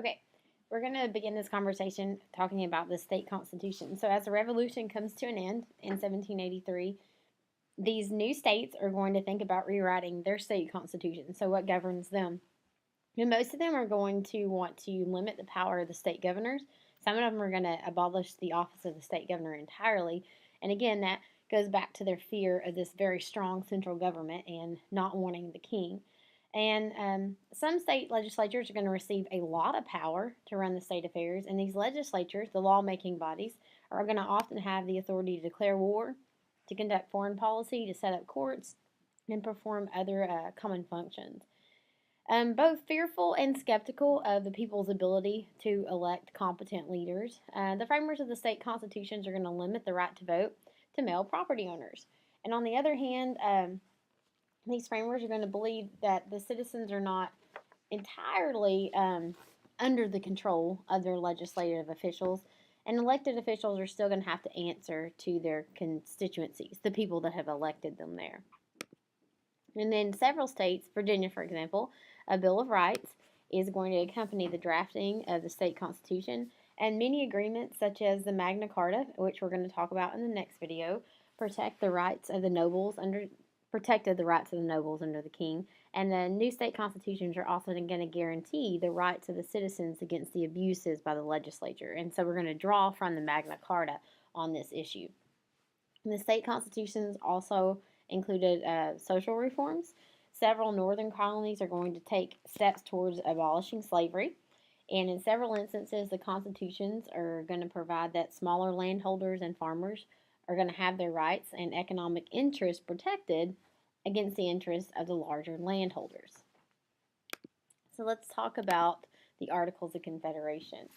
Okay, we're going to begin this conversation talking about the state constitution. So, as the revolution comes to an end in 1783, these new states are going to think about rewriting their state constitution. So, what governs them? And most of them are going to want to limit the power of the state governors. Some of them are going to abolish the office of the state governor entirely. And again, that goes back to their fear of this very strong central government and not wanting the king. And some state legislatures are going to receive a lot of power to run the state affairs. And these legislatures, the lawmaking bodies, are going to often have the authority to declare war, to conduct foreign policy, to set up courts, and perform other common functions. Both fearful and skeptical of the people's ability to elect competent leaders, the framers of the state constitutions are going to limit the right to vote to male property owners. And on the other hand, these framers are going to believe that the citizens are not entirely under the control of their legislative officials, and elected officials are still going to have to answer to their constituencies, the people that have elected them there. And then several states, Virginia, for example, a Bill of Rights is going to accompany the drafting of the state constitution, and many agreements, such as the Magna Carta, which we're going to talk about in the next video, protected the rights of the nobles under the king. And the new state constitutions are also going to guarantee the rights of the citizens against the abuses by the legislature. And so we're going to draw from the Magna Carta on this issue. And the state constitutions also included social reforms. Several northern colonies are going to take steps towards abolishing slavery. And in several instances, the constitutions are going to provide that smaller landholders and farmers are going to have their rights and economic interests protected against the interests of the larger landholders. So let's talk about the Articles of Confederation.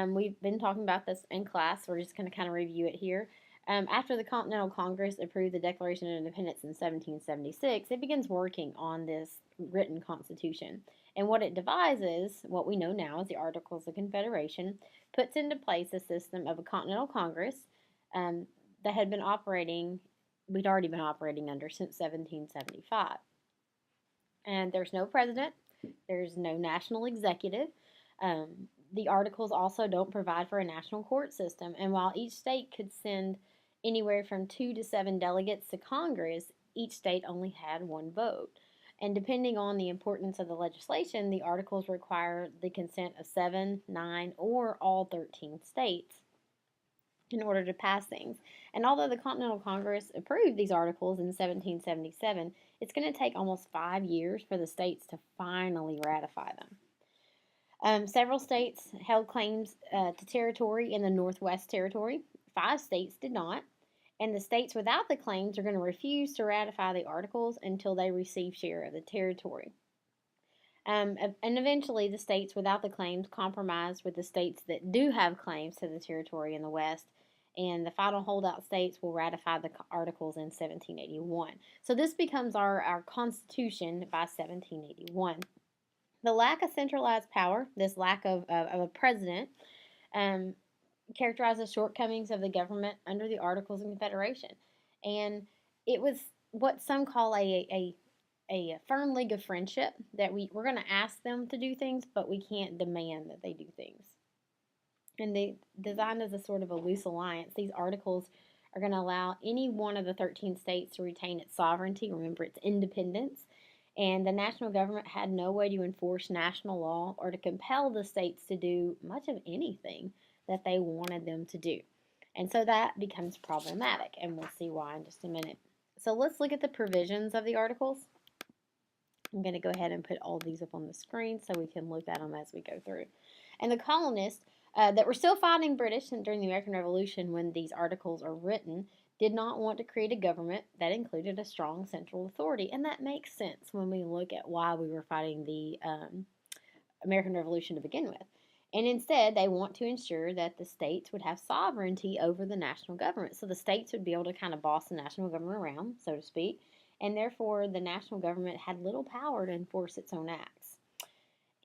We've been talking about this in class. We're just going to kind of review it here. After the Continental Congress approved the Declaration of Independence in 1776, it begins working on this written constitution. And what it devises, what we know now as the Articles of Confederation, puts into place a system of a Continental Congress that had been operating, we'd already been operating under since 1775. And there's no president, there's no national executive. The articles also don't provide for a national court system. And while each state could send anywhere from 2 to 7 delegates to Congress, each state only had one vote. And depending on the importance of the legislation, the articles require the consent of 7, 9, or all 13 states in order to pass things. And although the Continental Congress approved these articles in 1777, it's going to take almost 5 years for the states to finally ratify them. Several states held claims to territory in the Northwest Territory. 5 states did not. And the states without the claims are going to refuse to ratify the articles until they receive share of the territory. And eventually, the states without the claims compromised with the states that do have claims to the territory in the West, and the final holdout states will ratify the articles in 1781. So this becomes our Constitution by 1781. The lack of centralized power, this lack of a president, characterized the shortcomings of the government under the Articles of Confederation. And it was what some call a firm league of friendship, that we're going to ask them to do things, but we can't demand that they do things. And they designed as a sort of a loose alliance. These articles are going to allow any one of the 13 states to retain its sovereignty, remember its independence, and the national government had no way to enforce national law or to compel the states to do much of anything that they wanted them to do. And so that becomes problematic, and we'll see why in just a minute. So let's look at the provisions of the articles. I'm going to go ahead and put all these up on the screen so we can look at them as we go through. And the colonists that were still fighting British during the American Revolution when these articles are written did not want to create a government that included a strong central authority. And that makes sense when we look at why we were fighting the American Revolution to begin with. And instead, they want to ensure that the states would have sovereignty over the national government. So the states would be able to kind of boss the national government around, so to speak. And therefore, the national government had little power to enforce its own acts.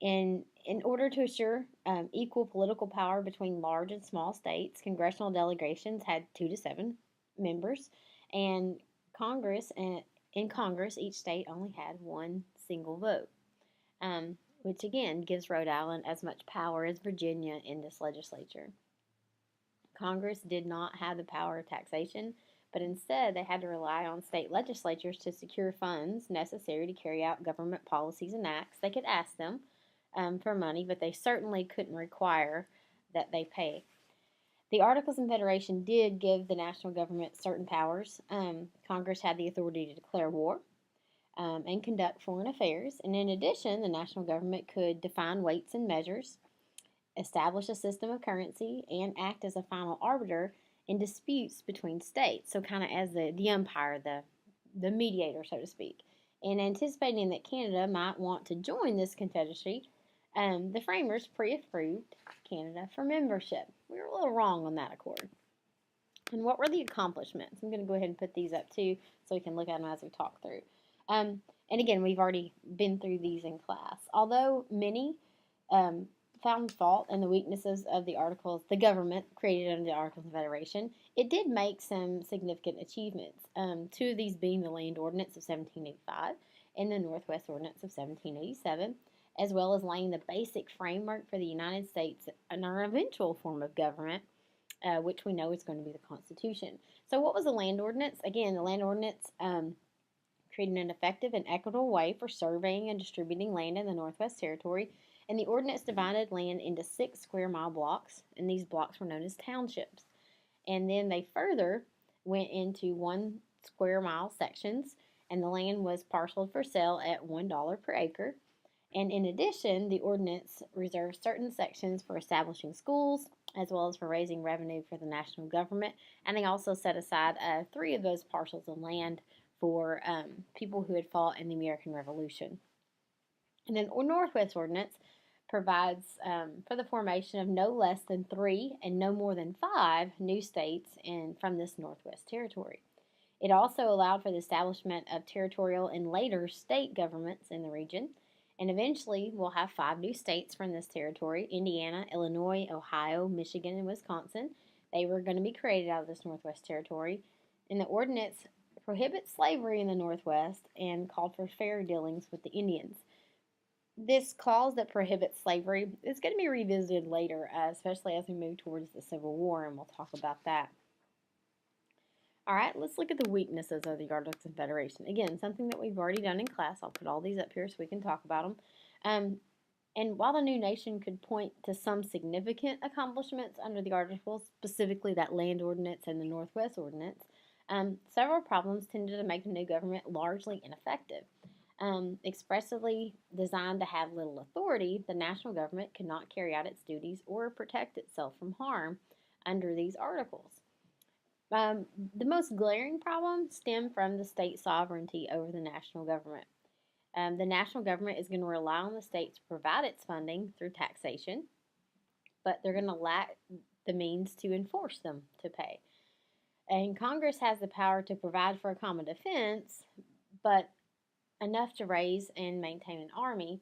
And in order to assure equal political power between large and small states, congressional delegations had 2 to 7 members. And in Congress, each state only had one single vote. which again gives Rhode Island as much power as Virginia in this legislature. Congress did not have the power of taxation, but instead they had to rely on state legislatures to secure funds necessary to carry out government policies and acts. They could ask them for money, but they certainly couldn't require that they pay. The Articles of Confederation did give the national government certain powers. Congress had the authority to declare war and conduct foreign affairs. And in addition, the national government could define weights and measures, establish a system of currency, and act as a final arbiter in disputes between states. So, kind of as the umpire, the mediator, so to speak. And anticipating that Canada might want to join this confederacy, the framers pre-approved Canada for membership. We were a little wrong on that accord. And what were the accomplishments? I'm going to go ahead and put these up too so we can look at them as we talk through. And again, we've already been through these in class. Although many found fault in the weaknesses of the articles, the government created under the Articles of Confederation, it did make some significant achievements. Two of these being the Land Ordinance of 1785 and the Northwest Ordinance of 1787, as well as laying the basic framework for the United States and our eventual form of government, which we know is going to be the Constitution. So what was the Land Ordinance? Again, the Land Ordinance created an effective and equitable way for surveying and distributing land in the Northwest Territory, and the ordinance divided land into 6 square mile blocks, and these blocks were known as townships. And then they further went into 1 square mile sections, and the land was parceled for sale at $1 per acre. And in addition, the ordinance reserved certain sections for establishing schools, as well as for raising revenue for the national government. And they also set aside 3 of those parcels of land for people who had fought in the American Revolution. And then the Northwest Ordinance provides for the formation of no less than 3 and no more than 5 new states from this Northwest Territory. It also allowed for the establishment of territorial and later state governments in the region. And eventually, we'll have 5 new states from this territory: Indiana, Illinois, Ohio, Michigan, and Wisconsin. They were going to be created out of this Northwest Territory. And the ordinance prohibits slavery in the Northwest and called for fair dealings with the Indians. This clause that prohibits slavery is going to be revisited later, especially as we move towards the Civil War, and we'll talk about that. All right, let's look at the weaknesses of the Articles of Confederation. Again, something that we've already done in class. I'll put all these up here so we can talk about them. And while the new nation could point to some significant accomplishments under the Articles, specifically that Land Ordinance and the Northwest Ordinance, several problems tended to make the new government largely ineffective. Expressly designed to have little authority, the national government could not carry out its duties or protect itself from harm under these articles. The most glaring problems stem from the state sovereignty over the national government. The national government is going to rely on the state to provide its funding through taxation, but they're going to lack the means to enforce them to pay. And Congress has the power to provide for a common defense, but enough to raise and maintain an army.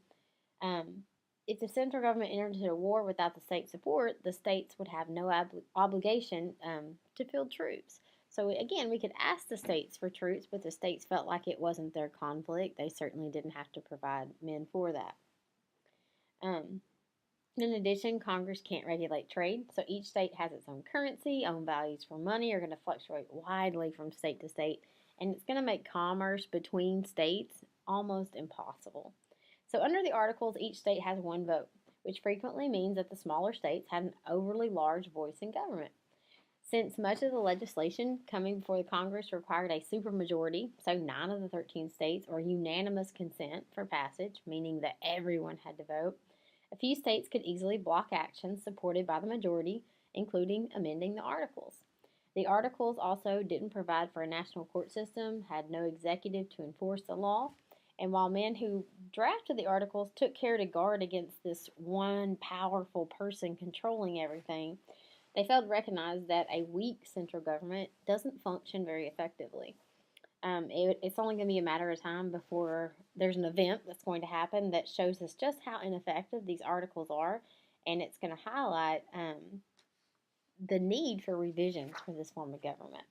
If the central government entered into a war without the state support, the states would have no obligation to field troops. So again, we could ask the states for troops, but the states felt like it wasn't their conflict. They certainly didn't have to provide men for that. In addition, Congress can't regulate trade, so each state has its own currency, own values for money are going to fluctuate widely from state to state, and it's going to make commerce between states almost impossible. So under the Articles, each state has 1 vote, which frequently means that the smaller states have an overly large voice in government. Since much of the legislation coming before the Congress required a supermajority, so 9 of the 13 states, or unanimous consent for passage, meaning that everyone had to vote, a few states could easily block actions supported by the majority, including amending the Articles. The Articles also didn't provide for a national court system, had no executive to enforce the law, and while men who drafted the Articles took care to guard against this one powerful person controlling everything, they failed to recognize that a weak central government doesn't function very effectively. It's only going to be a matter of time before there's an event that's going to happen that shows us just how ineffective these Articles are, and it's going to highlight the need for revisions for this form of government.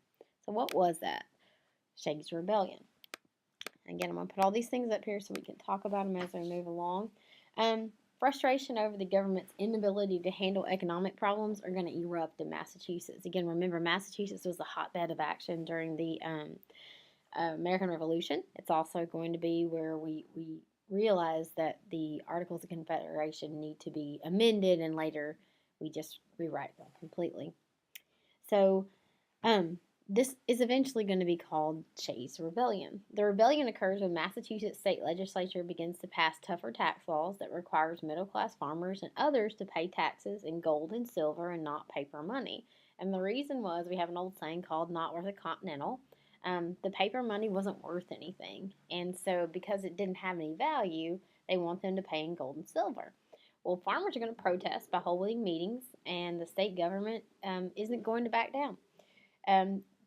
So what was that? Shaggy's Rebellion. Again, I'm going to put all these things up here so we can talk about them as we move along. Frustration over the government's inability to handle economic problems are going to erupt in Massachusetts. Again, remember, Massachusetts was a hotbed of action during the American Revolution. It's also going to be where we realize that the Articles of Confederation need to be amended, and later we just rewrite them completely. So, this is eventually going to be called Shays' Rebellion. The rebellion occurs when Massachusetts state legislature begins to pass tougher tax laws that requires middle-class farmers and others to pay taxes in gold and silver and not paper money. And the reason was, we have an old saying called "not worth a continental." The paper money wasn't worth anything, and so because it didn't have any value, they want them to pay in gold and silver. Well, farmers are going to protest by holding meetings, and the state government isn't going to back down.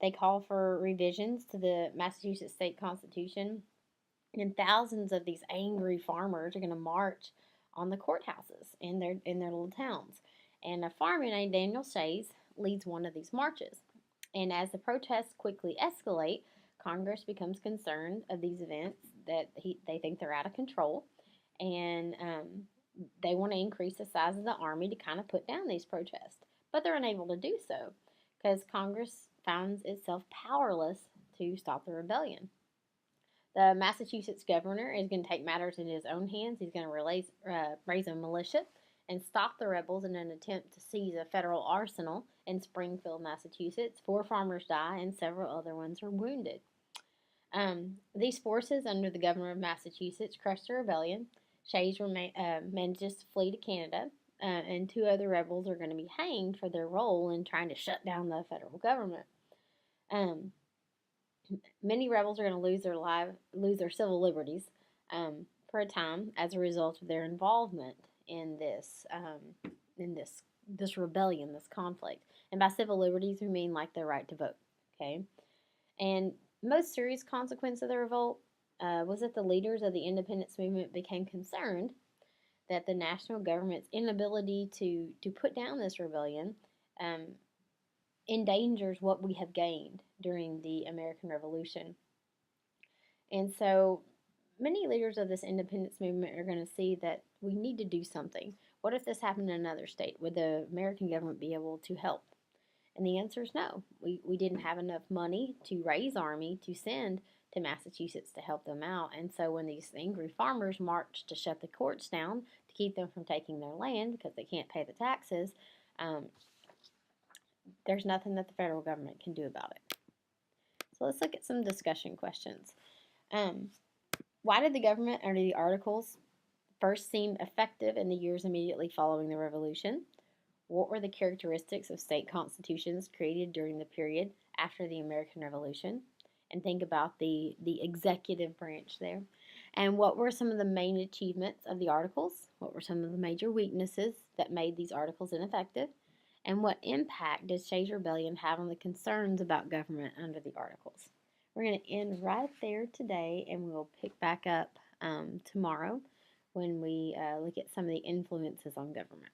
They call for revisions to the Massachusetts state constitution, and thousands of these angry farmers are going to march on the courthouses in their little towns. And a farmer named Daniel Shays leads one of these marches. And as the protests quickly escalate, Congress becomes concerned of these events that they think they're out of control, and they want to increase the size of the army to kind of put down these protests. But they're unable to do so because Congress finds itself powerless to stop the rebellion. The Massachusetts governor is going to take matters in his own hands. He's going to raise a militia and stop the rebels in an attempt to seize a federal arsenal in Springfield, Massachusetts. 4 farmers die and several other ones are wounded. These forces, under the governor of Massachusetts, crushed the rebellion. Shays manages to flee to Canada, and 2 other rebels are going to be hanged for their role in trying to shut down the federal government. Many rebels are going to lose their civil liberties for a time as a result of their involvement in this rebellion, this conflict. And by civil liberties, we mean like the right to vote. Okay, and most serious consequence of the revolt was that the leaders of the independence movement became concerned that the national government's inability to put down this rebellion endangers what we have gained during the American Revolution. And so many leaders of this independence movement are going to see that we need to do something. What if this happened in another state? Would the American government be able to help? And the answer is no. We didn't have enough money to raise army to send to Massachusetts to help them out. And so when these angry farmers marched to shut the courts down to keep them from taking their land because they can't pay the taxes, there's nothing that the federal government can do about it. So let's look at some discussion questions. Why did the government under the Articles first seem effective in the years immediately following the Revolution? What were the characteristics of state constitutions created during the period after the American Revolution? And think about the executive branch there. And what were some of the main achievements of the Articles? What were some of the major weaknesses that made these Articles ineffective? And what impact did Shays' Rebellion have on the concerns about government under the Articles? We're going to end right there today, and we'll pick back up tomorrow when we look at some of the influences on government.